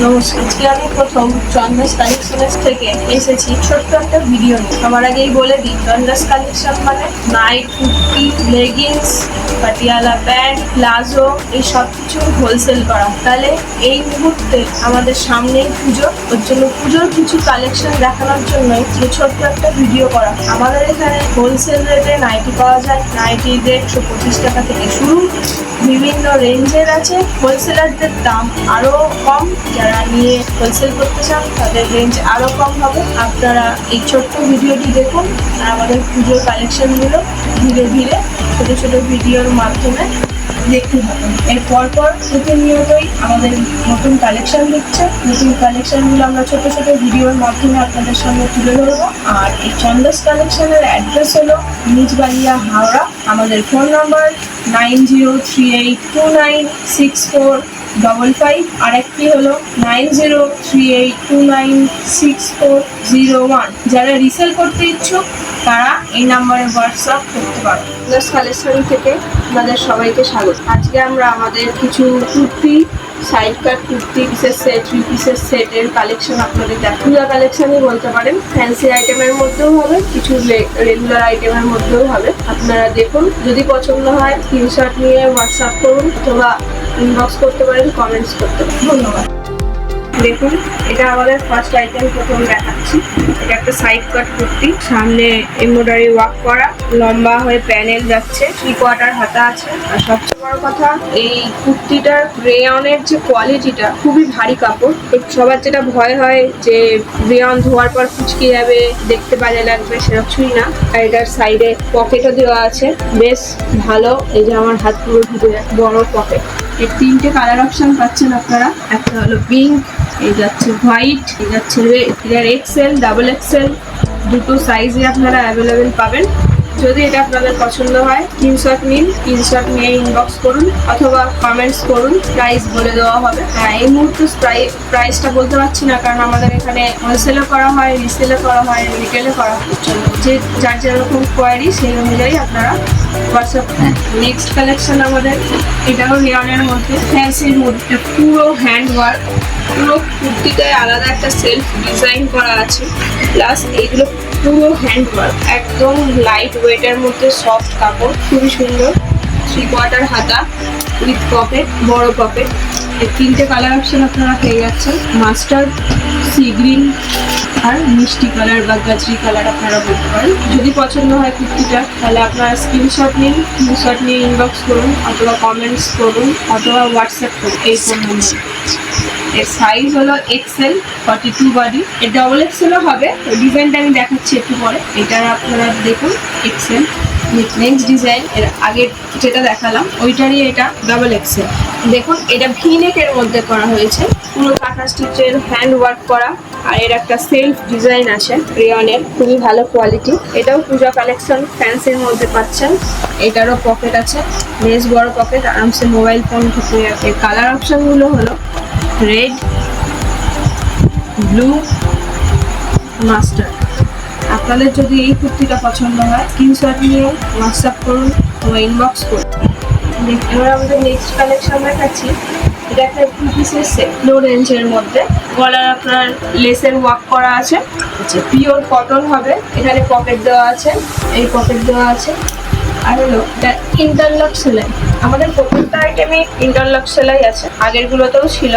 নমস্কার। আজকে আমি প্রথম চন্দাস কালেকশনের থেকে এসেছি ছোট্ট একটা ভিডিও নিয়ে। আমার আগেই বলে দিই, চন্দাস কালেকশন মানে night, kurti, leggings, Patiala pant, palazzo, এই সব কিছু হোলসেল করা। তাহলে এই মুহূর্তে আমাদের সামনেই পুজো, ওর জন্য পুজোর কিছু কালেকশন দেখানোর জন্যই যে ছোট্ট একটা ভিডিও করা। আমাদের এখানে হোলসেল রেটে নাইটি পাওয়া যায়। নাইটিতে 125 টাকা থেকে শুরু, বিভিন্ন রেঞ্জের আছে। হোলসেলারদের দাম আরো কম, যারা নিয়ে হোলসেল করতে চান তাদের রেঞ্জ আরো কম হবে। আপনারা এই ছোট্ট ভিডিওটি দেখুন আর আমাদের পুজোর কালেকশনগুলো ধীরে ধীরে ছোট ছোট ভিডিওর মাধ্যমে দেখতে পাবেন। এর পরপর প্রতিনিয়তই আমাদের নতুন কালেকশন দিচ্ছে। নতুন কালেকশনগুলো আমরা ছোট ছোট ভিডিওর মাধ্যমে আপনাদের সামনে তুলে ধরবো। আর এই চন্দাস কালেকশনের অ্যাড্রেস হলো নিজবালিয়া, হাওড়া। আমাদের ফোন নাম্বার 9038296455, আর একটি হলো 9038296401। যারা রিসেল করতে ইচ্ছুক তারা এই নাম্বারে হোয়াটসঅ্যাপ করতে পারো। চন্দাস কালেকশন থেকে আপনাদের সবাইকে স্বাগত। আজকে আমরা আমাদের কিছু কুর্তি, সাইড কাট কুর্তি, পিসের সেট, থ্রি পিসের সেটের কালেকশন আপনাদের পূজা কালেকশনই বলতে পারেন। ফ্যান্সি আইটেমের মধ্যেও হবে, কিছু রেগুলার আইটেমের মধ্যেও হবে। আপনারা দেখুন, যদি পছন্দ হয় স্ক্রিনশট নিয়ে হোয়াটসঅ্যাপ করুন অথবা ইনবক্স করতে পারেন, কমেন্টস করতে পারেন। ধন্যবাদ। দেখুন, এটা আমাদের ফার্স্ট আইটেম প্রথম দেখাচ্ছি। এটা একটা সাইড কাট কুর্তি, সামনে এমব্রয়ডারি ওয়ার্ক করা, লম্বা হয়ে প্যানেল যাচ্ছে, 3/4 হাতা আছে। আর সবচেয়ে বড় কথা, এই কুর্তিটার রেয়নের যে কোয়ালিটিটা, খুবই ভারী কাপড়। সবার যেটা ভয় হয় যে রেয়ন ধোয়ার পর কুচকে যাবে, দেখতে বাজে লাগবে, সেরকম কিছুই না। আর এটার সাইডে পকেটও দেওয়া আছে, বেশ ভালো। এই যে আমার হাত পুরো ঢুকে যাচ্ছে, বড় পকেট। এর 3টে কালার অপশন পাচ্ছেন আপনারা। একটা হলো পিঙ্ক, এই যাচ্ছে হোয়াইট, এই যাচ্ছে রেড। এটার এক্সেল, ডাবল এক্সেল দুটো সাইজে আপনারা অ্যাভেলেবেল পাবেন। যদি এটা আপনাদের পছন্দ হয় স্ক্রিনশট নিন, স্ক্রিনশট নিয়ে ইনবক্স করুন অথবা কমেন্টস করুন, প্রাইস বলে দেওয়া হবে। হ্যাঁ, এই মুহূর্তে প্রাইসটা বলতে পারছি না, কারণ আমাদের এখানে হোলসেলও করা হয়, রিসেলও করা হয়, রিটেলও করা হয়। যে যার যেরকম কোয়ারি সেই অনুযায়ী আপনারা হোয়াটসঅ্যাপ। নেক্সট কালেকশন আমাদের, এটাও রেয়নের মধ্যে, ফ্যান্সির মধ্যে, পুরো হ্যান্ড ওয়ার্ক। পুরো কুর্তিটায় আলাদা একটা সেলফ ডিজাইন করা আছে, প্লাস এইগুলো পুরো হ্যান্ড ওয়ার্ক, একদম লাইট ওয়েটের মধ্যে সফট কাপড়, খুবই সুন্দর। 3/4 হাতা উইথ পকেট, বড় পকেট। এই 3টে কালার অপশন আপনারা পেয়ে যাচ্ছেন, মাস্টার্ড, সি গ্রিন আর মিষ্টি কালার বা গাজরি কালার আপনারা বলতে পারেন। যদি পছন্দ হয় কুর্তিটা, তাহলে আপনারা স্ক্রিনশট নিন, স্ক্রিনশট নিয়ে ইনবক্স করুন অথবা কমেন্টস করুন অথবা হোয়াটসঅ্যাপ করুন এই ফোন নম্বরে। এর সাইজ হলো এক্সেল, 42 বডি। এর ডবল এক্সেলও হবে, ডিজাইনটা আমি দেখাচ্ছি একটু পরে। এটা আপনারা দেখুন এক্সেল। নেক্সট ডিজাইন, এর আগে যেটা দেখালাম ওইটারই এটা ডাবল এক্সেল। দেখুন, এটা ভিনেকের মধ্যে করা হয়েছে, পুরো কাঁথা স্টিচের হ্যান্ড ওয়ার্ক করা। আর এর একটা সেলফ ডিজাইন আছে রেয়নের, খুবই ভালো কোয়ালিটি। এটাও পূজা কালেকশন, ফ্যান্সির মধ্যে পাচ্ছেন। এটারও পকেট আছে, বেশ বড় পকেট, আরামসে মোবাইল ফোন ঢুকে যাবে। এর কালার অপশনগুলো হলো রেড, ব্লু, মাস্টার্ড। আপনাদের যদি এই কুর্তিটা পছন্দ হয় স্ক্রিনশট নিয়ে হোয়াটসঅ্যাপ করুন অথবা ইনবক্স করুন। এবার আমাদের নেক্সট কালেকশন দেখাচ্ছি। এটা একটা 2 পিসের সেট, লো রেঞ্জের মধ্যে। গলার আপনার লেসের ওয়ার্ক করা আছে, পিওর কটন হবে। এখানে পকেট দেওয়া আছে, এই পকেট দেওয়া আছে। আর হলো এটা ইন্টারলক সেলাই। আমাদের প্রত্যেকটা আইটেমে ইন্টারলক সেলাই আছে, আগেরগুলোতেও ছিল।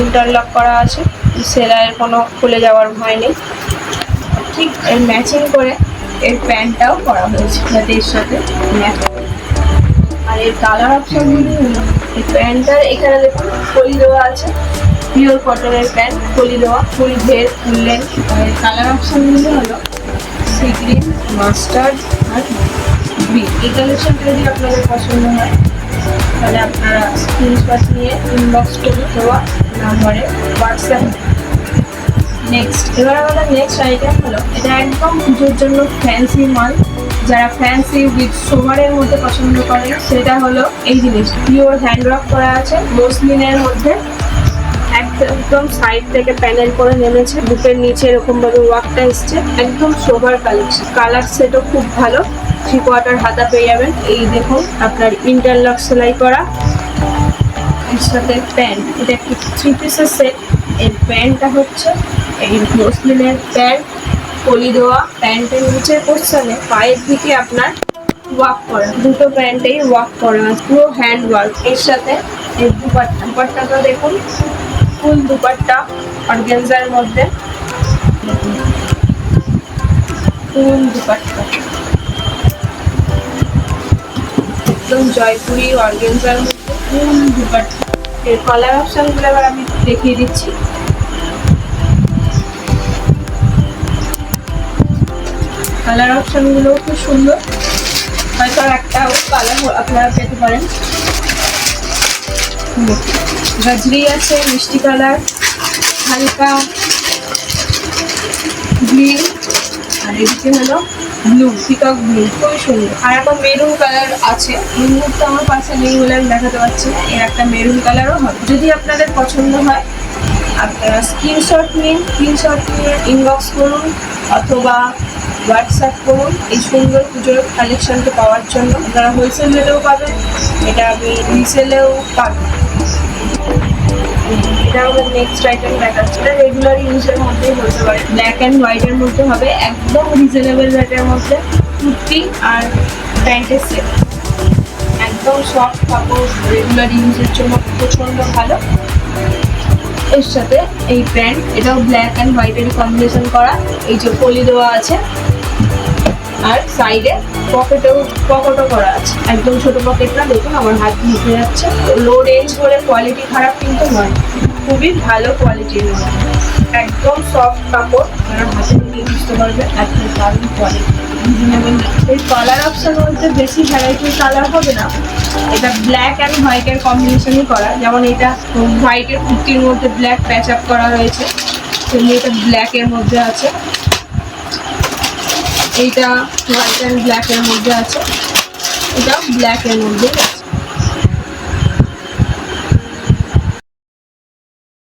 ইন্টারলক করা আছে, সেলাইয়ের কোনো খুলে যাওয়ার ভয় নেই। ঠিক এর ম্যাচিং করে এর প্যান্টটাও করা হয়েছে, যাতে এর সাথে ম্যাচ করে। আর এর কালার অপশনগুলি হলো, এই প্যান্টটার এখানে দেখুন কলি দেওয়া আছে, পিওর কটনের প্যান্ট, কলি দেওয়া, ফুল ঘের, ফুল লেন্থ। আর এর কালার অপশনগুলি হলো সি গ্রিন, মাস্টার্ড আর গ্রিন। এই কালেকশনটা যদি আপনাদের পছন্দ হয় তাহলে আপনারা স্ক্রিনশট নিয়ে ইনবক্স করুন অথবা নাম্বারে হোয়াটসঅ্যাপ। নেক্সট, এবার আমাদের নেক্সট আইটেম হলো, এটা একদম পুজোর জন্য ফ্যান্সি মাল। যারা ফ্যান্সি উইথ সোভারের মধ্যে পছন্দ করে, সেটা হলো এই জিনিস। পিওর হ্যান্ড ওয়ার্ক করা আছে মসলিনের মধ্যে, একদম সাইড থেকে প্যানেল করে নেমেছে, বুকের নিচে এরকম ভাবে ওয়ার্কটা এসছে, একদম সোভার কালেকশন। কালার সেটও খুব ভালো, 3/4 হাতা পেয়ে যাবেন। এই দেখুন আপনার ইন্টারলক সেলাই করা, এর সাথে প্যান্ট, এটা একটি 3 পিসের সেট। এর প্যান্টটা হচ্ছে এই মসলিনের প্যান্ট, কলি দেওয়া। প্যান্টের নিচের পোর্শনে পায়ের দিকে আপনার ওয়ার্ক করা, দুটো প্যান্টেই ওয়ার্ক করা, পুরো হ্যান্ড ওয়ার্ক। এর সাথে এই দুপাট্টাটা দেখুন, ফুল দুপাট্টা অর্গানজার মধ্যে, ফুল দুপাট্টা একদম জয়পুরি অর্গানজার মধ্যে ফুল দুপাট্টা। এর কালার অপশনগুলো এবার আমি দেখিয়ে দিচ্ছি। কালার অপশনগুলো খুব সুন্দর, হয়তো আর একটা কালার আপনারা পেতে পারেন। গাজরি আছে, মিষ্টি কালার, হালকা গ্রিন, আর এদিকে হলো ব্লু, পিকক ব্লু, খুবই সুন্দর। আর একটা মেরুন কালার আছে, এই মুহূর্তে আমার পাশে নেই বলে আমি দেখাতে পারছি না। এর একটা মেরুন কালারও হবে। যদি আপনাদের পছন্দ হয় আপনারা স্ক্রিনশট নিয়ে ইনবক্স করুন অথবা হোয়াটসঅ্যাপ করুন এই সুন্দর পুজোর কালেকশনকে পাওয়ার জন্য। আপনারা হোলসেল রেটেও পাবেন, এটা আমি রিসেলেও পাবেন। এটা আমাদের নেক্সট আইটেম দেখাচ্ছে, এটা রেগুলার ইউজের মধ্যেই বলতে পারে। ব্ল্যাক অ্যান্ড হোয়াইটের মধ্যে হবে, একদম রিজনেবল রেটের মধ্যে কুর্তি আর প্যান্টের সেট, একদম সফট কাপড়, রেগুলার ইউজের জন্য প্রচণ্ড ভালো। এর সাথে এই প্যান্ট, এটাও ব্ল্যাক অ্যান্ড হোয়াইটের কম্বিনেশন করা, এই যে কলি দেওয়া আছে, আর সাইডে পকেটও করা আছে, একদম ছোট পকেটটা। দেখুন আমার হাত ঢুকে যাচ্ছে। লো রেঞ্জ বলে কোয়ালিটি খারাপ কিন্তু নয়, খুবই ভালো কোয়ালিটির নয়, একদম সফট কাপড়, আপনারা হাতে নিয়ে বুঝতে পারবেন একদম দারুণ কোয়ালিটি, রিজনেবল। এই কালার অপশনের মধ্যে বেশি ভ্যারাইটির কালার হবে না, এটা ব্ল্যাক অ্যান্ড হোয়াইটের কম্বিনেশনই করা। যেমন এটা হোয়াইটের কুর্তির মধ্যে ব্ল্যাক প্যাচ আপ করা হয়েছে, তেমনি এটা ব্ল্যাকের মধ্যে আছে, এইটা হোয়াইট অ্যান্ড ব্ল্যাকের মধ্যে আছে, এটা ব্ল্যাকের মধ্যে আছে।